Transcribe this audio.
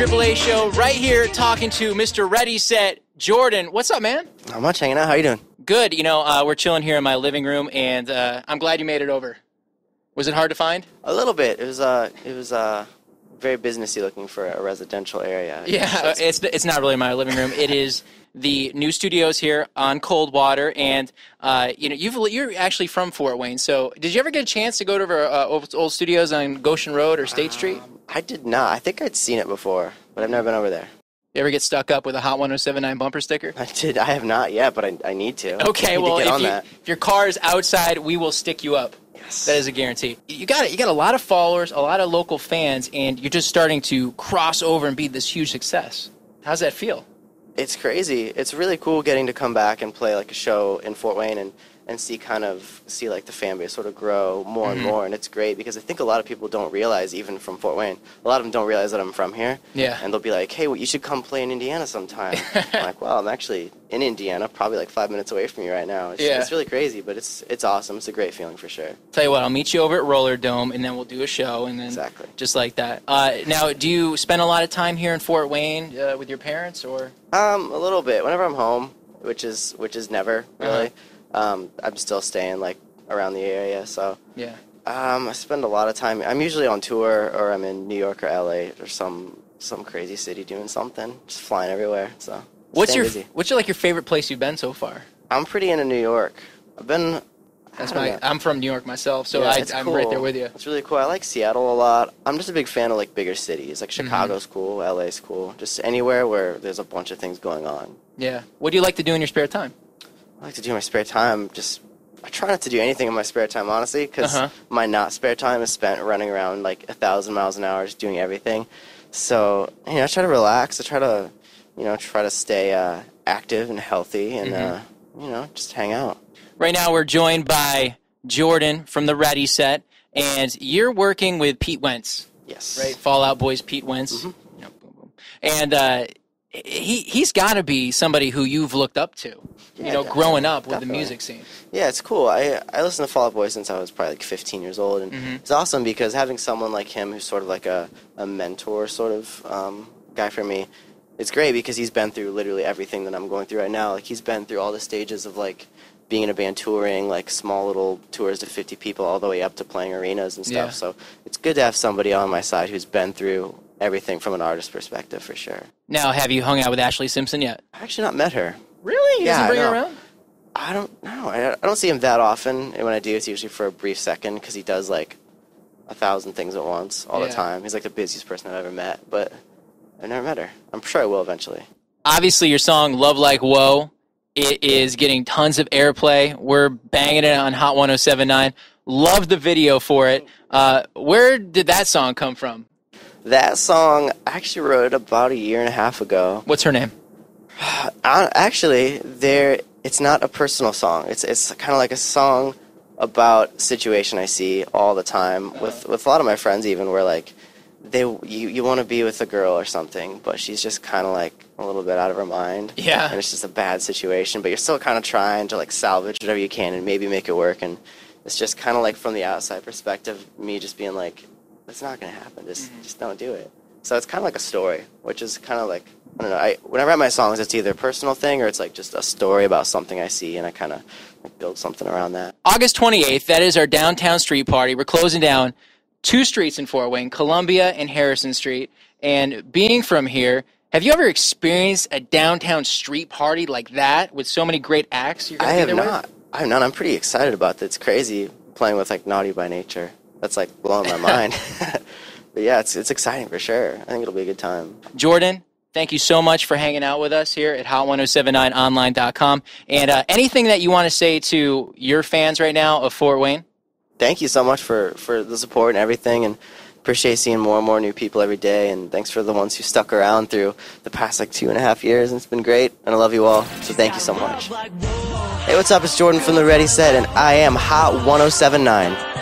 AAA show right here talking to Mr. Ready Set Jordan. What's up, man? Not much, hanging out. How you doing? Good. You know, we're chilling here in my living room, and I'm glad you made it over. Was it hard to find? A little bit. It was very businessy looking for a residential area. Yeah, it's not really my living room. It is the new studios here on Coldwater, and you know, you're actually from Fort Wayne. So, did you ever get a chance to go to our old studios on Goshen Road or State Street? I did not. I think I'd seen it before, but I've never been over there. You ever get stuck up with a Hot 1079 bumper sticker? I did. I have not yet, but I need to. Okay, well, if your car is outside, we will stick you up. Yes. That is a guarantee. You got a lot of followers, a lot of local fans, and you're just starting to cross over and be this huge success. How's that feel? It's crazy. It's really cool getting to come back and play like a show in Fort Wayne and see like the fan base sort of grow more and more, and it's great because I think a lot of people don't realize, even from Fort Wayne, a lot of them don't realize that I'm from here. Yeah. And they'll be like, hey, well, you should come play in Indiana sometime. I'm like, well, I'm actually in Indiana, probably like 5 minutes away from you right now. It's really crazy, but it's awesome. It's a great feeling for sure. Tell you what, I'll meet you over at Roller Dome, and then we'll do a show, and then exactly just like that. Now, do you spend a lot of time here in Fort Wayne with your parents, or? A little bit. Whenever I'm home, which is never really. I'm still staying like around the area, so yeah. I spend a lot of time. I'm usually on tour, or I'm in New York or LA or some crazy city doing something, just flying everywhere. So what's your favorite place you've been so far? I'm pretty into New York. I'm from New York myself, so yeah, I'm cool. right there with you. It's really cool. I like Seattle a lot. I'm just a big fan of like bigger cities. Like Chicago's cool, LA's cool. Just anywhere where there's a bunch of things going on. Yeah. What do you like to do in your spare time? I like to do in my spare time. I try not to do anything in my spare time, honestly, because my not spare time is spent running around like 1,000 miles an hour, just doing everything. So, I try to relax. I try to stay active and healthy, and just hang out. Right now, we're joined by Jordan from the Ready Set, and you're working with Pete Wentz. Yes. Right, Fall Out Boy's Pete Wentz. And he's got to be somebody who you've looked up to, growing up with the music scene. Yeah, it's cool. I listened to Fall Out Boy since I was probably like 15 years old, and it's awesome because having someone like him who's sort of like a mentor sort of guy for me, it's great because he's been through literally everything that I'm going through right now. Like, he's been through all the stages of like being in a band, touring, like small little tours to 50 people all the way up to playing arenas and stuff. Yeah. So it's good to have somebody on my side who's been through everything from an artist perspective, for sure. Now, have you hung out with Ashley Simpson yet? I've actually not met her. Really? He doesn't bring her around? I don't know. I don't see him that often, and when I do, it's usually for a brief second, because he does like 1,000 things at once all the time. He's like the busiest person I've ever met, but I've never met her. I'm sure I will eventually. Obviously, your song Love Like Whoa, it is getting tons of airplay. We're banging it on Hot 1079. Love the video for it. Where did that song come from? That song, I actually wrote it about 1.5 years ago. What's her name? Actually, it's not a personal song. It's kind of like a song about a situation I see all the time with a lot of my friends, even, where like you want to be with a girl or something, but she's just kind of like a little bit out of her mind. Yeah. And it's just a bad situation, but you're still kind of trying to like salvage whatever you can and maybe make it work. And it's just kind of like, from the outside perspective, me just being like, it's not going to happen. Just don't do it. So it's kind of like a story, which is kind of like, I don't know. When I write my songs, it's either a personal thing or it's like just a story about something I see, and I kind of like build something around that. August 28th, that is our downtown street party. We're closing down 2 streets in Fort Wayne, Columbia and Harrison Street. And being from here, have you ever experienced a downtown street party like that with so many great acts? I have not. I have not. I'm pretty excited about that. It's crazy playing with like Naughty by Nature. That's like blowing my mind. But yeah, it's exciting for sure. I think it'll be a good time. Jordan, thank you so much for hanging out with us here at hot1079online.com. And anything that you want to say to your fans right now of Fort Wayne? Thank you so much for the support and everything, and appreciate seeing more and more new people every day. And thanks for the ones who stuck around through the past like 2.5 years. And it's been great, and I love you all. So thank you so much. Hey, what's up? It's Jordan from the Ready Set, and I am Hot 1079.